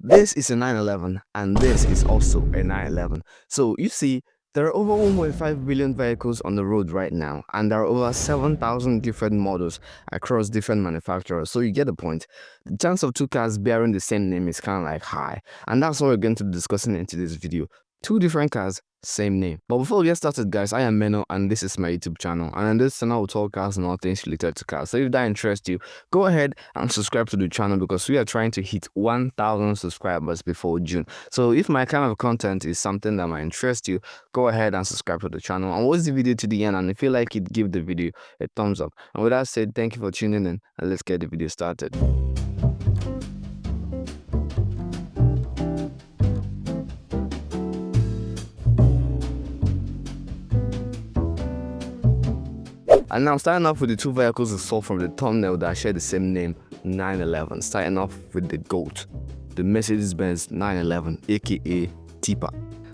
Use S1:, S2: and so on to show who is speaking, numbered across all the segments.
S1: this is a 911 and this is also a 911. So you see, there are over 1.5 billion vehicles on the road right now, and there are over 7,000 different models across different manufacturers. So you get the point. The chance of two cars bearing the same name is kind of like high, and that's what we're going to be discussing in today's video. Two different cars, same name. But before we get started, guys, I am Meno and this is my YouTube channel. And in this channel, we'll talk cars and all things related to cars. So if that interests you, go ahead and subscribe to the channel because we are trying to hit 1,000 subscribers before June. So if my kind of content is something that might interest you, go ahead and subscribe to the channel and watch the video to the end. And if you like it, give the video a thumbs up. And with that said, thank you for tuning in and let's get the video started. And now starting off with the two vehicles we saw from the thumbnail that share the same name, 911. Starting off with the GOAT, the Mercedes-Benz 911, aka Tipper.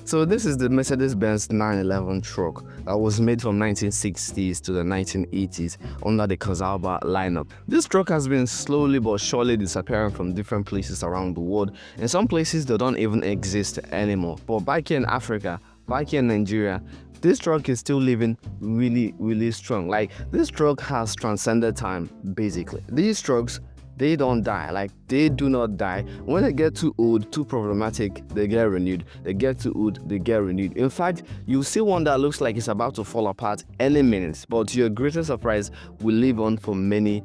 S1: So this is the Mercedes-Benz 911 truck that was made from 1960s to the 1980s under the Casalba lineup. This truck has been slowly but surely disappearing from different places around the world. In some places they don't even exist anymore. But back here in Africa, back here in Nigeria, this truck is still living really strong. Like, this truck has transcended time, basically. These trucks, they don't die. Like, they do not die. When they get too old, too problematic, they get renewed. They get too old, they get renewed. In fact, you see one that looks like it's about to fall apart any minute, but to your greatest surprise, will live on for many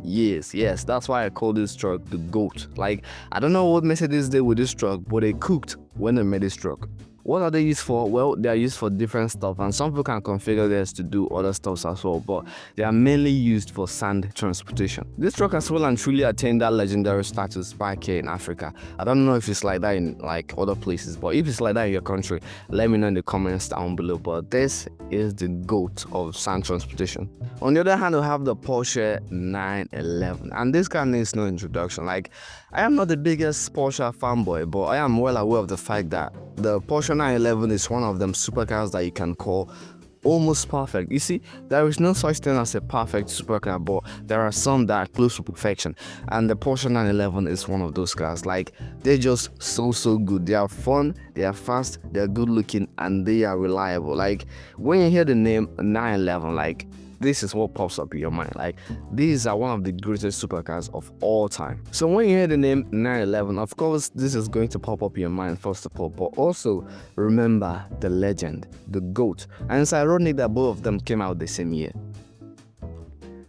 S1: years. Yes, that's why I call this truck the GOAT. Like, I don't know what Mercedes did with this truck, but they cooked when they made this truck. What are they used for? Well, they are used for different stuff, and some people can configure this to do other stuff as well, but they are mainly used for sand transportation. This truck has well and truly attained that legendary status back here in Africa. I don't know if it's like that in like other places, but if it's like that in your country, let me know in the comments down below. But this is the GOAT of sand transportation. On the other hand, we have the Porsche 911, and this car needs no introduction. Like, I am not the biggest Porsche fanboy, but I am well aware of the fact that the Porsche 911 is one of them supercars that you can call almost perfect. You see, there is no such thing as a perfect supercar, but there are some that are close to perfection, and the Porsche 911 is one of those cars. Like, they're just so good. They are fun, they are fast, they are good looking, and they are reliable. Like, when you hear the name 911, like, this is what pops up in your mind. Like, these are one of the greatest supercars of all time. So when you hear the name 911, of course, this is going to pop up in your mind first of all, but also remember the legend, the GOAT. And it's ironic that both of them came out the same year.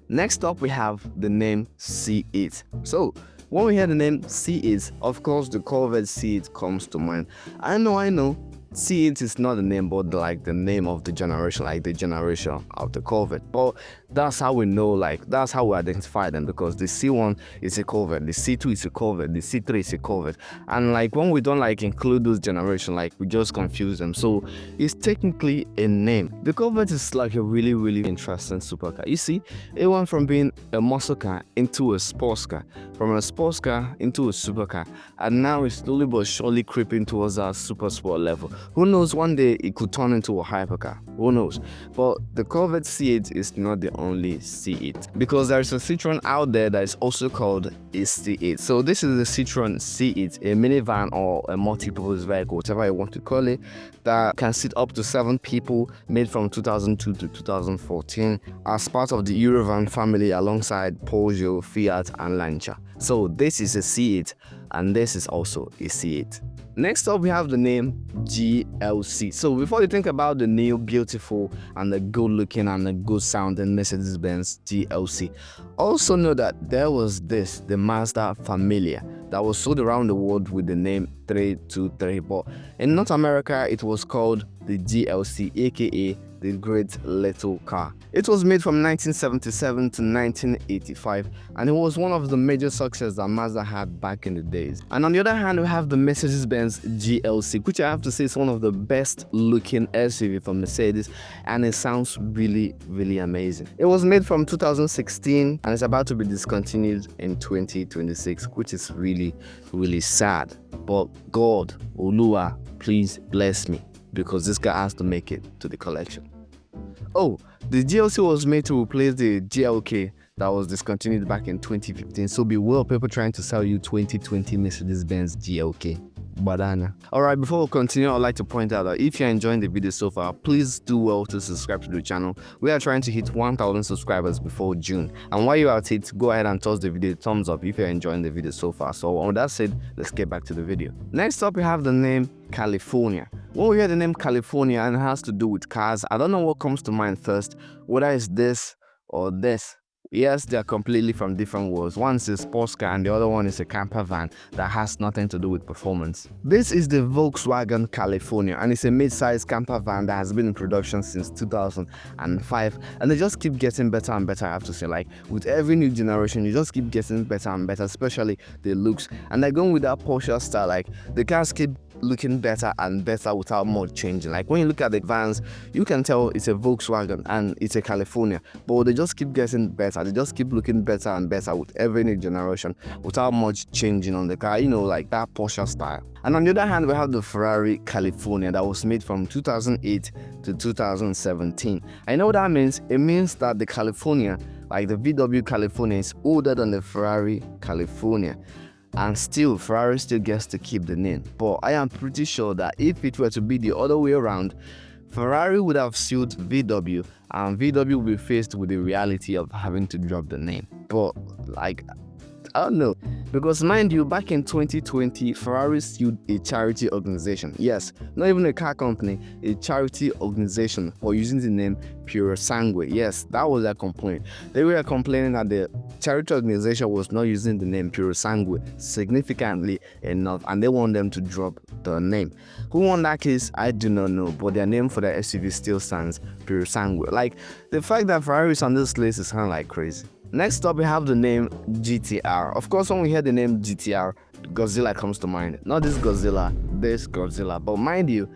S1: Next up, we have the name C8. So when we hear the name C8, of course, the Corvette C8 comes to mind. I know. C8 is not the name, but like the name of the generation, like the generation of the Corvette. But that's how we know, like, that's how we identify them, because the C1 is a Corvette, the C2 is a Corvette, the C3 is a Corvette. And like, when we don't like include those generations, like, we just confuse them. So it's technically a name. The Corvette is like a really interesting supercar. You see, it went from being a muscle car into a sports car, from a sports car into a supercar, and now it's slowly but surely creeping towards our super sport level. Who knows, one day it could turn into a hypercar. Who knows? But the Corvette C8 is not the only C8, because there is a Citroen out there that is also called a C8. So this is the Citroen C8, a minivan or a multi-purpose vehicle, whatever you want to call it, that can seat up to 7 people, made from 2002 to 2014 as part of the Eurovan family alongside Peugeot, Fiat and Lancia. So this is a C8 and this is also a C8. Next up, we have the name GLC. So before you think about the new, beautiful, and the good-looking and the good-sounding Mercedes-Benz GLC, also know that there was the Mazda Familia, that was sold around the world with the name 323. But in North America, it was called the GLC, aka the Great Little Car. It was made from 1977 to 1985, and it was one of the major successes that Mazda had back in the days. And on the other hand, we have the Mercedes-Benz GLC, which I have to say is one of the best looking SUV from Mercedes, and it sounds really amazing. It was made from 2016 and it's about to be discontinued in 2026, which is really sad. But God, Oluwa, please bless me, because this guy has to make it to the collection. Oh, the GLC was made to replace the GLK that was discontinued back in 2015. So beware of people trying to sell you 2020 Mercedes-Benz GLK. Banana. Alright, before we continue, I'd like to point out that if you're enjoying the video so far, please do well to subscribe to the channel. We are trying to hit 1,000 subscribers before June. And while you're at it, go ahead and toss the video a thumbs up if you're enjoying the video so far. So on that said, let's get back to the video. Next up, we have the name California. When we hear the name California and it has to do with cars, I don't know what comes to mind first, whether it's this or this. Yes, they are completely from different worlds. One is a sports car and the other one is a camper van that has nothing to do with performance. This is the Volkswagen California, and it's a mid-sized camper van that has been in production since 2005, and they just keep getting better and better, I have to say. Like with every new generation, you just keep getting better and better, especially the looks, and they're going with that Porsche style. Like the cars keep looking better and better without much changing. Like when you look at the vans, you can tell it's a Volkswagen and it's a California, but they just keep getting better. They just keep looking better and better with every new generation without much changing on the car, you know, like that Porsche style. And on the other hand, we have the Ferrari California that was made from 2008 to 2017. I know what that means. It means that the California, like the VW California, is older than the Ferrari California. And still, Ferrari still gets to keep the name. But I am pretty sure that if it were to be the other way around, Ferrari would have sued VW, and VW will be faced with the reality of having to drop the name. But like, I don't know, because mind you, back in 2020, Ferrari sued a charity organization. Yes, not even a car company, a charity organization for using the name Pure Sangue. Yes, that was their complaint. They were complaining that the charity organization was not using the name Pure Sangue significantly enough, and they want them to drop the name. Who won that case, I do not know, but their name for the SUV still stands Pure Sangue. Like, the fact that Ferrari is on this list is kind of like crazy. Next up, we have the name GTR. Of course, when we hear the name GTR, Godzilla comes to mind. Not this Godzilla, this Godzilla. But mind you,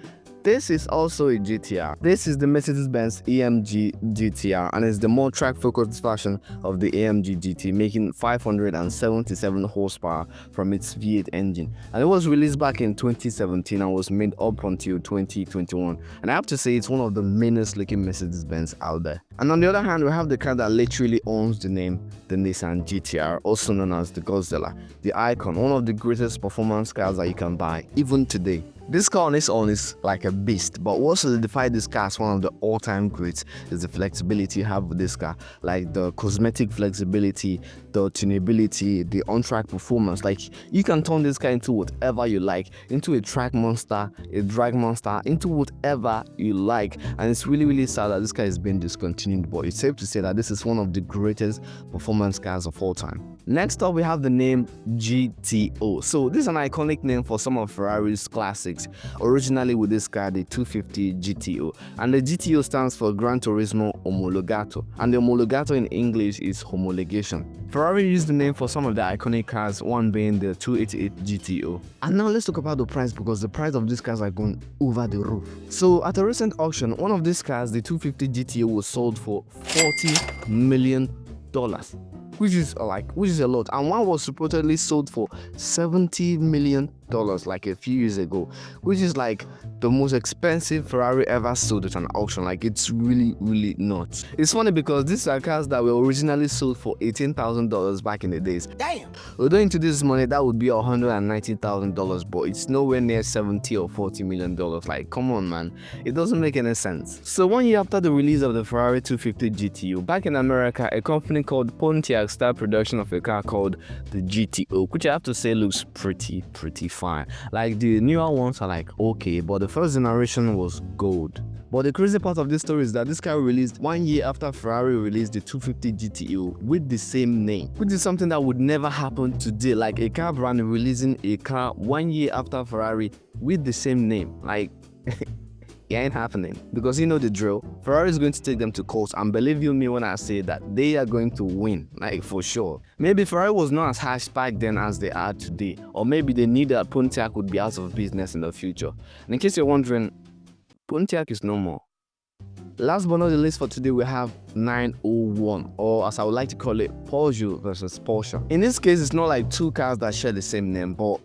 S1: this is also a GTR. This is the Mercedes-Benz AMG GTR, and it's the more track-focused version of the AMG GT, making 577 horsepower from its V8 engine. And it was released back in 2017 and was made up until 2021. And I have to say, it's one of the meanest-looking Mercedes-Benz out there. And on the other hand, we have the car that literally owns the name, the Nissan GTR, also known as the Godzilla, the icon, one of the greatest performance cars that you can buy, even today. This car on its own is like a beast, but what solidified this car as one of the all-time greats is the flexibility you have with this car, like the cosmetic flexibility, the tunability, the on-track performance. Like, you can turn this car into whatever you like, into a track monster, a drag monster, into whatever you like. And it's really, really sad that this car is being discontinued, but it's safe to say that this is one of the greatest performance cars of all time. Next up, we have the name GTO. So this is an iconic name for some of Ferrari's classics. Originally with this car, the 250 GTO, and the GTO stands for Gran Turismo Omologato, and the Omologato in English is homologation. Ferrari used the name for some of the iconic cars, one being the 288 GTO. And now let's talk about the price, because the price of these cars are going over the roof. So at a recent auction, one of these cars, the 250 GTO, was sold for $40 million. Which is a lot, and one was reportedly sold for $70 million like a few years ago, which is like the most expensive Ferrari ever sold at an auction. Like, it's really, really nuts. It's funny because these are cars that were originally sold for $18,000 back in the days. Damn! Although into this money, that would be $190,000, but it's nowhere near $70 or $40 million. Like, come on, man. It doesn't make any sense. So 1 year after the release of the Ferrari 250 GTO, back in America, a company called Pontiac started production of a car called the GTO, which I have to say looks pretty fine. Like, the newer ones are like okay, but the first generation was gold. But the crazy part of this story is that this car released 1 year after Ferrari released the 250 GTO with the same name, which is something that would never happen today. Like, a car brand releasing a car 1 year after Ferrari with the same name. Like, it ain't happening, because you know the drill. Ferrari is going to take them to court, and believe you me when I say that they are going to win, like, for sure. Maybe Ferrari was not as harsh back then as they are today, or maybe they knew that Pontiac would be out of business in the future. And in case you're wondering, Pontiac is no more. Last but not the least for today, we have 901, or as I would like to call it, Peugeot versus Porsche. In this case, it's not like two cars that share the same name, but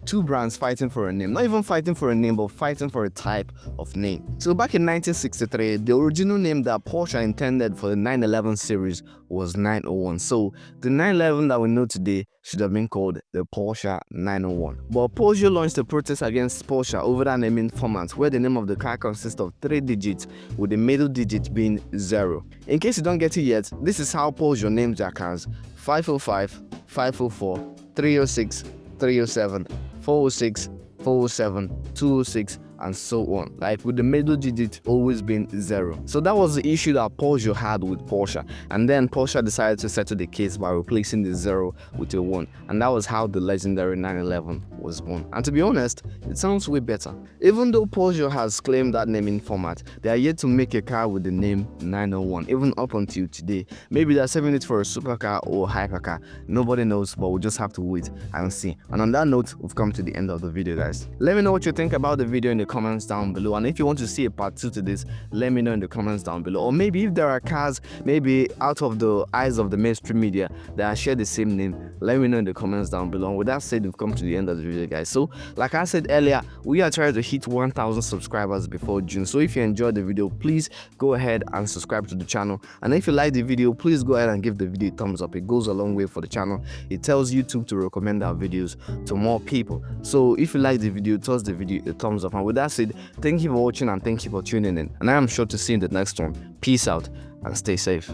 S1: two brands fighting for a name. Not even fighting for a name, but fighting for a type of name. So back in 1963, the original name that Porsche intended for the 911 series was 901. So the 911 that we know today should have been called the Porsche 901. But Porsche launched a protest against Porsche over that naming format, where the name of the car consists of 3 digits with the middle digit being 0. In case you don't get it yet, this is how Porsche names their cars: 505, 504, 306, 307, 406, 407, 206, and so on, like with the middle digit always being 0. So that was the issue that Porsche had with Porsche, and then Porsche decided to settle the case by replacing the 0 with a 1, and that was how the legendary 911 was born. And to be honest, it sounds way better. Even though Porsche has claimed that naming format, they are yet to make a car with the name 901, even up until today. Maybe they're saving it for a supercar or hypercar, nobody knows, but we'll just have to wait and see. And on that note, we've come to the end of the video, guys. Let me know what you think about the video in the comments down below, and if you want to see a part 2 to this, let me know in the comments down below. Or maybe if there are cars maybe out of the eyes of the mainstream media that share the same name, let me know in the comments down below. And with that said, we've come to the end of the video, guys. So like I said earlier, we are trying to hit 1,000 subscribers before June. So if you enjoyed the video, please go ahead and subscribe to the channel, and if you like the video, please go ahead and give the video a thumbs up. It goes a long way for the channel. It tells YouTube to recommend our videos to more people. So if you like the video, toss the video a thumbs up. And with that said, thank you for watching and thank you for tuning in, and I am sure to see you in the next one. Peace out and stay safe.